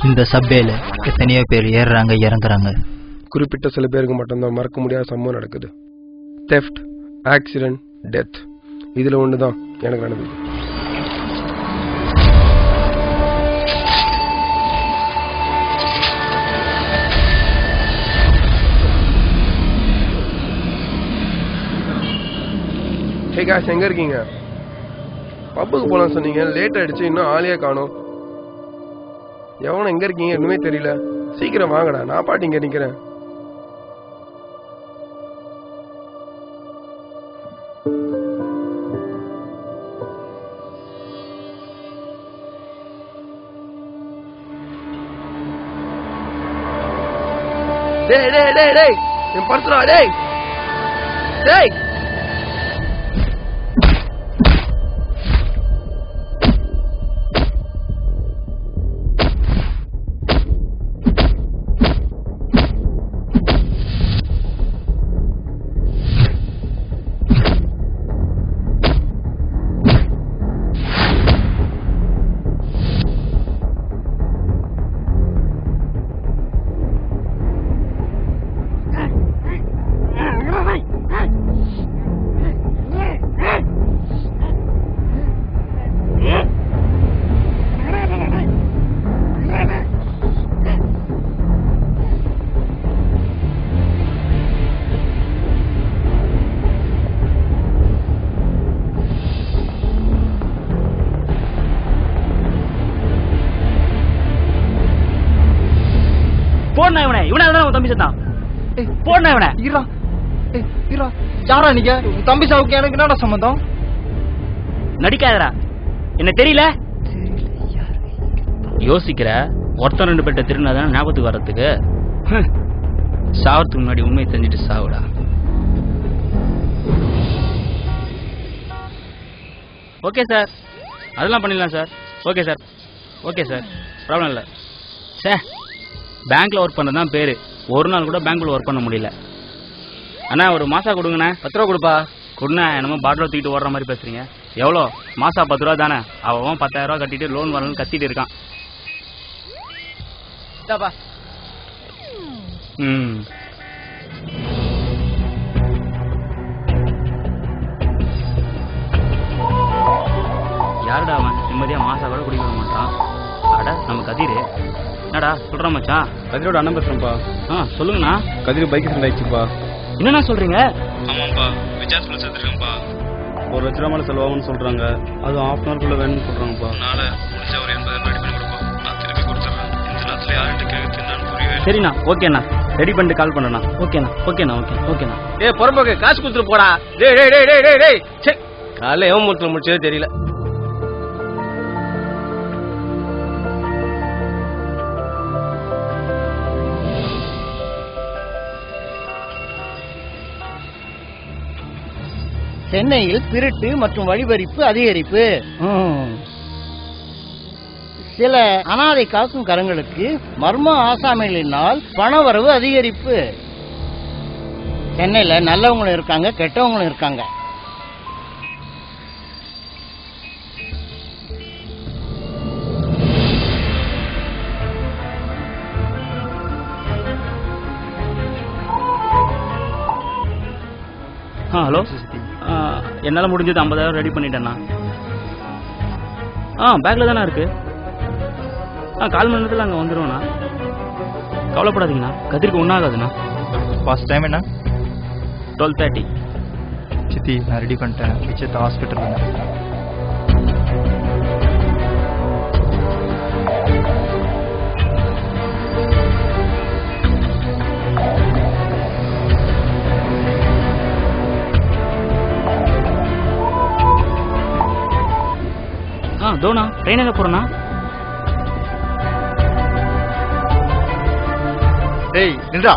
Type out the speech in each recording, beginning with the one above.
இந்த சப்பேல எத்தனையோ பேர் ஏறுறாங்க இறங்குறாங்க. குறிப்பிட்ட சில பேருக்கு மட்டும்தான் மறக்க முடியாத சம்பவம் நடக்குது. Theft, accident, death. இதுல ஒண்ணுதான் எனக்கு நடந்தது. ஹே காய்ஸ், எங்க இருக்கீங்க? பப்புக்கு போலாம் சொன்னீங்க, லேட் ஆயிடுச்சு, இன்னும் ஆளையே காணோம். எவனும் எங்க இருக்கீங்க இன்னுமே தெரியல. சீக்கிரம் வாங்கடா, நான் பாட்டு இங்க நிக்கிறேன். டேய் டேய் டேய் டேய், என் பர்சுடா. டேய் டேய், தம்பி செத்தான். போடுனா இவனை. யாரா நீங்க? தம்பி சாவுக்கு எனக்கு என்னடா சம்பந்தம்? நடிக்காதடா, என்ன தெரியல. யோசிக்கிற ஒருத்தன் ரெண்டு பேர்ட்ட திருநாதான ஞாபகத்துக்கு வர்றதுக்கு. சாவறதுக்கு முன்னாடி உண்மையை தெரிஞ்சுட்டு சாவுடா. ஓகே சார், அதெல்லாம் பண்ணிடலாம் sir. Okay sir, okay sir, problem இல்லை சார். பேங்க்ல ஒர்க் பண்ணதான் பேரு. ஒரு நாள் கூட பேங்க்ல ஒர்க் பண்ண முடியல. அண்ணா ஒரு மாசா கொடுங்கண்ணா. 10 ரூபா கொடுப்பா. கொடுண்ணா. என்னமோ பாட்டில் தூக்கிட்டு ஓடுற மாதிரி பேசுறீங்க. எவ்வளோ மாசா? 10 ரூபா தானே. அவன் 10,000 ரூபா கட்டிட்டு லோன் வரணும்னு கத்திட்டு இருக்கான். யாருடா அவன்? நிம்மதியா மாசா கூட குடிக்க மாட்டான். அட நம்ம கதிரு. என்னடா சொல்ற மச்சான்? கதிரோட அண்ணன் பேசுறேன்ப்பா. சொல்லுங்கண்ணா. கதிர் பைக் ஆக்சிடென்ட் ஆயிடுச்சுப்பா. என்னண்ணா சொல்றீங்க? ஆமாப்பா, விஜாஸ் பிளஸ் எடுத்துருக்கேன்ப்பா. 1 லட்ச ரூபா மேலே செலவாகும்னு சொல்றாங்க. அது 1/2 hour குள்ள வேணும்னு சொல்றாங்கப்பா. அதனால முடிஞ்ச ஒரு 80,000 ரெடி பண்ணி கொடுப்பா. நான் திருப்பி கொடுத்துறேன். இந்த நேரத்துல யார்கிட்ட கேட்கறதுன்னு புரியவே. சரிண்ணா, ஓகேண்ணா. ரெடி பண்ணிட்டு கால் பண்ணண்ணா. ஓகேண்ணா, ஓகேண்ணா, ஓகே ஓகேண்ணா. புறம்போக்கு காசு கொடுத்துட்டு போடா. டேய் டேய் டேய் டேய் டேய். சே, காலைல எவன் மூத்துல முடிச்சதே தெரியல. சென்னையில் திருட்டு மற்றும் வழிபறிப்பு அதிகரிப்பு. சில அனாதை காக்கும் கரங்களுக்கு மர்ம ஆசாமிகளினால் பணவரவு அதிகரிப்பு. சென்னையில நல்லவங்களும் இருக்காங்க, கெட்டவங்களும் இருக்காங்க. ஹலோ, என்னால் முடிஞ்சது 50,000 ரெடி பண்ணிட்டேண்ணா. பேக்கில் தானே இருக்கு. கால் மணி நேரத்தில் அங்கே வந்துடுவேண்ணா. கவலைப்படாதீங்கண்ணா, கதிருக்கு ஒன்றாகாதுண்ணா. ஃபர்ஸ்ட் டைம் என்ன? 12:30. சித்தி நான் ரெடி பண்ணிட்டேன். விஜயத்தை ஹாஸ்பிட்டல். ஹலோண்ணா, ட்ரெயின் எங்கே போகிறோண்ணா? டேய் நின்றா.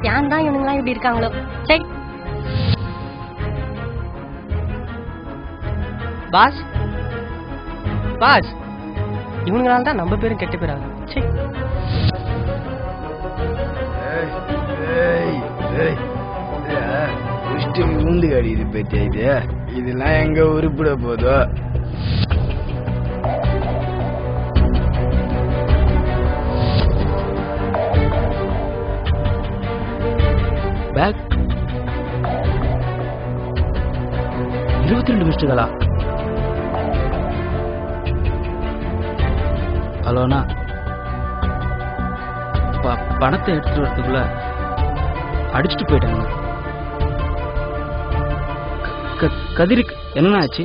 ஏன் தான் இவனுங்களா இப்படி இருக்காங்களோ? சரி பாஸ், பாஸ் இவனுங்களால தான் நம்ம பேரும் கெட்ட பேர் ஆகும். சரி உந்து கடிது பத்தியா இது? இதெல்லாம் எங்க உருப்பிட போதோ? பேக் 22 மிஸ்டுகளா? ஹலோண்ணா, பணத்தை எடுத்துட்டு வரதுக்குள்ள அடிச்சுட்டு போயிட்டாங்க. கதிருக்கு என்னண்ணா ஆச்சு?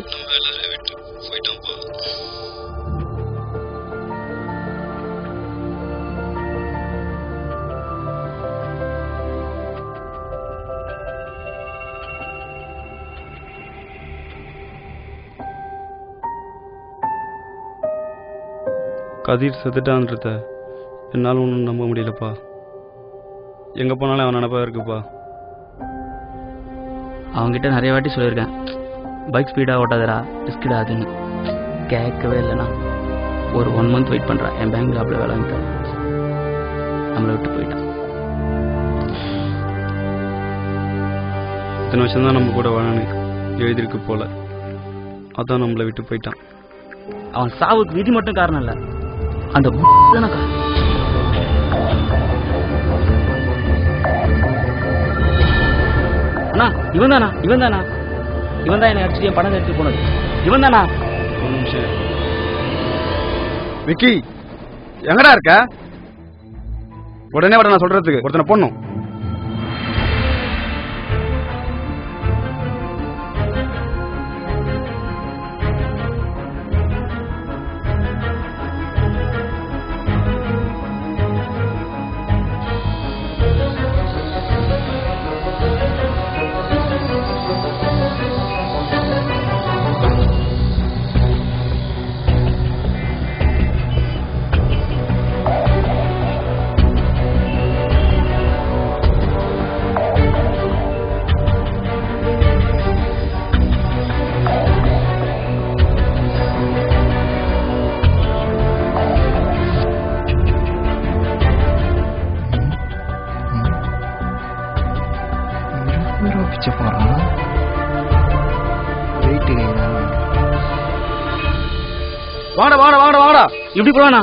கதிர் செத்துட்டான்றத என்னால் ஒன்றும் நம்ப முடியலப்பா. எங்கே போனாலும் அவன் நினப்பா இருக்குப்பா. அவங்ககிட்ட நிறைய வாட்டி சொல்லியிருக்கேன், பைக் ஸ்பீடாக ஓட்டாதரா, ரிஸ்கிடா அதுன்னு. கேட்கவே இல்லைண்ணா. ஒரு 1 மந்த் வெயிட் பண்ணுறேன், என் பேங்க் ஜாப்பில் வேலை வாங்கிட்டேன். நம்மளை விட்டு போயிட்டான். இத்தனை வருஷம் தான் நம்ம கூட வாழன்னு எழுதியிருக்கு போல, அதான் நம்மளை விட்டு போயிட்டான். அவன் சாவுக்கு விதி மட்டும் காரணம் இல்லை, அந்த அண்ணா இவன் தானா? இவன் தானா? இவன் தான் என்னை அடிச்சுட்டு என் பணத்தை எடுத்து போனது. இவன் தானா? ஒரு நிமிஷம் விக்கி, எங்கடா இருக்க? உடனே வர, நான் சொல்றதுக்கு ஒருத்தனை பொண்ணும். வாடா வாடா வாடா வாடா, இப்படி போவானா?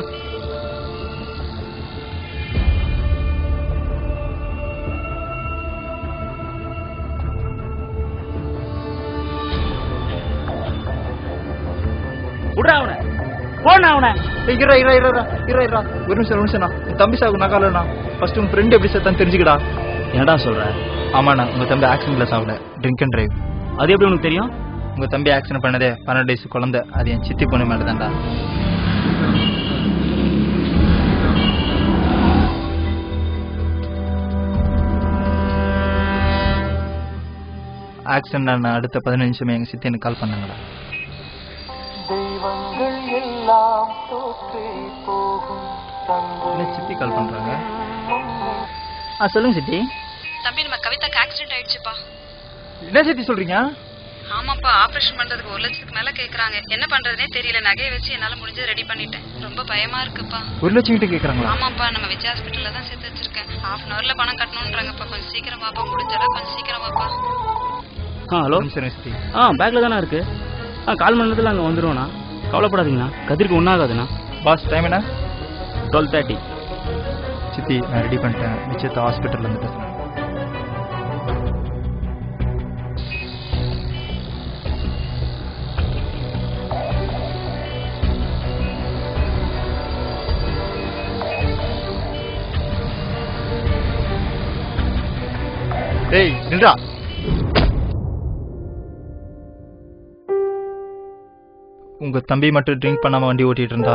விடுறா அவனை, போனா அவனை. ஒரு நிமிஷம் தம்பி சாகு நகாலண்ணா. ஃபர்ஸ்ட் உங்க ஃப்ரெண்ட் எப்படி செத்தான்னு தெரிஞ்சுக்கடா. என்னடா சொல்ற? ஆமாண்ணா, உங்க தம்பி ஆக்சிடென்ட்ல சாவல, ட்ரிங்க் அண்ட் டிரைவ். அது எப்படி உனக்கு தெரியும்? உங்க தம்பி ஆக்சிடென்ட் பண்ணதே 12 வயசு குழந்தை, அது என் சித்தி பொண்ணு மேல தான்டா. ஆக்சிடென்ட் ஆன அடுத்த 15 நிமிஷமே எங்க சித்தி எனக்கு கால் பண்ணாங்கடா. சித்தி கால் பண்றாங்க. சொல்லுங்க சித்தி. தம்பி, நம்ம கவிதாக்கு ஆக்சிடென்ட் ஆயிடுச்சுப்பா. என்ன சித்தி சொல்றீங்க? ஆமாப்பா, ஆபரேஷன் பண்றதுக்கு 1 லட்சத்துக்கு மேல கேக்குறாங்க. என்ன பண்றதுனே தெரியல. நகையை வச்சு என்னால முடிஞ்சது ரெடி பண்ணிட்டேன். ரொம்ப பயமா இருக்குப்பா. 1 லட்சம் கிட்ட கேக்குறாங்களா? ஆமாப்பா, நம்ம விஜய் ஹாஸ்பிட்டல்ல தான் சேர்த்து வச்சிருக்கேன். 1/2 hourல பணம் கட்டணும்ன்றாங்கப்பா. கொஞ்சம் சீக்கிரம் வாப்பா, முடிஞ்சடா கொஞ்சம் சீக்கிரம் வாப்பா. ஹலோ. பேக்ல தானே இருக்கு. கால் மணி நேரத்தில் அங்கே வந்துடுவோண்ணா. கவலைப்படாதீங்கண்ணா. கதிருக்கு ஒன்றாகாதுண்ணா. பாஸ் டைம் என்ன? 12:30. சித்தி நான் ரெடி பண்ணிட்டேன். நிச்சயத்தை ஹாஸ்பிட்டலில் இருந்து பேசுகிறேன். டேய் நில்றா. உங்க தம்பி மட்டும் ட்ரிங்க் பண்ணாம வண்டி ஓட்டிட்டு இருந்தா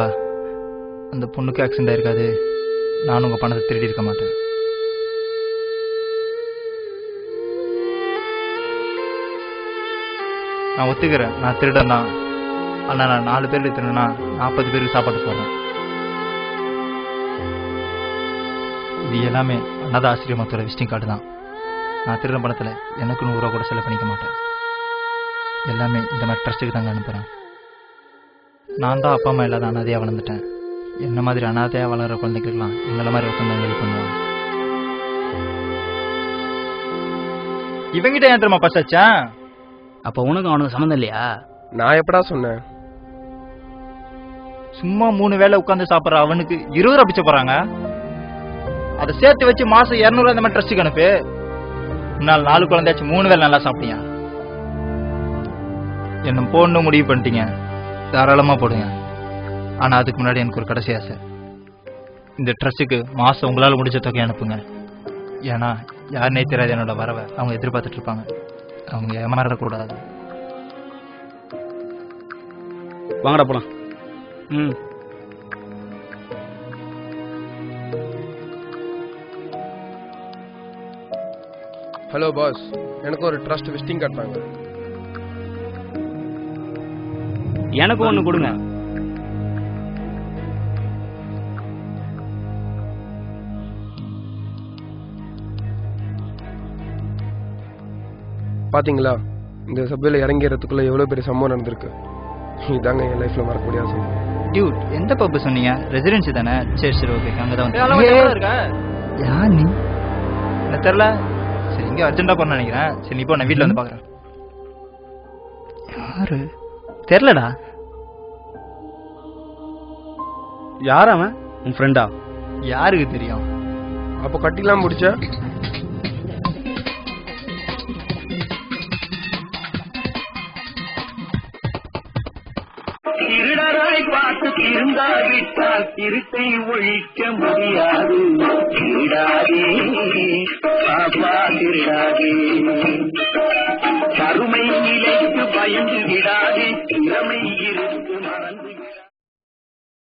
அந்த பொண்ணுக்கு ஆக்சிடென்ட் ஆயிருக்காது. நானும் உங்க பணத்தை திருடி இருக்க மாட்டேன். நான் ஒத்துக்கிறேன், நான் திருடன் தான். ஆனா நான் 4 பேருக்கு திருடனா 40 பேருக்கு சாப்பாடு போடுறேன். இது எல்லாமே அனாதை ஆசிரியமத்தோட விசிட்டிங் கார்டு தான். நான் திருட பணத்துல எனக்கு 100 ரூபா கூட செலவு பண்ணிக்க மாட்டேன். எல்லாமே இந்த மாதிரி ட்ரஸ்ட்டுக்கு தாங்க அனுப்புறேன். நான் தான் அப்பா அம்மா இல்லாத அனாதையாக வளர்ந்துட்டேன். என்ன மாதிரி அனாதையாக வளர்கிற குழந்தைகளுக்கெல்லாம் எங்களை மாதிரி ஒருத்தந்தான் ஹெல்ப் பண்ணுவாங்க. இவங்கிட்ட ஏன் தெரியுமா பசாச்சா? அப்போ உனக்கு அவனுக்கு சம்மந்தம் இல்லையா? நான் எப்படா சொன்னேன்? சும்மா 3 வேளை உட்காந்து சாப்பிட்ற அவனுக்கு 20 ரூபா பிச்சை போறாங்க. அதை சேர்த்து வச்சு மாசம் 200 இந்த மாதிரி ட்ரஸ்ட்டுக்கு அனுப்பு. முன்னால் 4 குழந்தையாச்சும் 3 வேளை நல்லா சாப்பிட்டீங்க. என்ன போடணும் முடிவு பண்ணிட்டீங்க, தாராளமா போடுங்க. ஆனா அதுக்கு முன்னாடி எனக்கு ஒரு கடைசி ஆசை. இந்த ட்ரஸ்ட்டுக்கு மாசம் உங்களால முடிச்ச தொகை அனுப்புங்க. ஏன்னா யாருனே தெரியாது என்னோட வரவை அவங்க எதிர்பார்த்துட்டு இருப்பாங்க. அவங்க ஏமாறக்கூடாது. வாங்கடா போலாம். ஹலோ பாஸ், எனக்கு ஒரு ட்ரஸ்ட் விசிட்டிங் கார்டு தாங்க. எனக்கு ஒன்று கொடுங்க. பாத்தீங்களா, இந்த சபையில் இறங்கிறதுக்குள்ள எவ்வளவு பெரிய சம்பவம் நடந்திருக்கு. இதாங்க என் லைஃப்ல மறக்கக்கூடிய சம்பவம். டியூட், எந்த பப்பு சொன்னீங்க? ரெசிடென்சி தானே? சரி சரி ஓகே, அங்கதான் வந்து யார் நீ? என்ன தெரியல. சரி இங்க அர்ஜென்டா போன நினைக்கிறேன். சரி இப்போ நான் வீட்டுல வந்து பாக்குறேன். யாரு தெரியலடா. யார் அவன்? உன் ஃப்ரெண்டா? யாருக்கு தெரியும்? அப்போ கட்டிலாம் முடிச்ச? திருடராய் பார்த்து திருந்தாவிட்டால் திருட்டை ஒழிக்க முடியாது. திருடாதே பாப்பா திருடாதே, கருமை நிலைக்கு பயந்து விடா.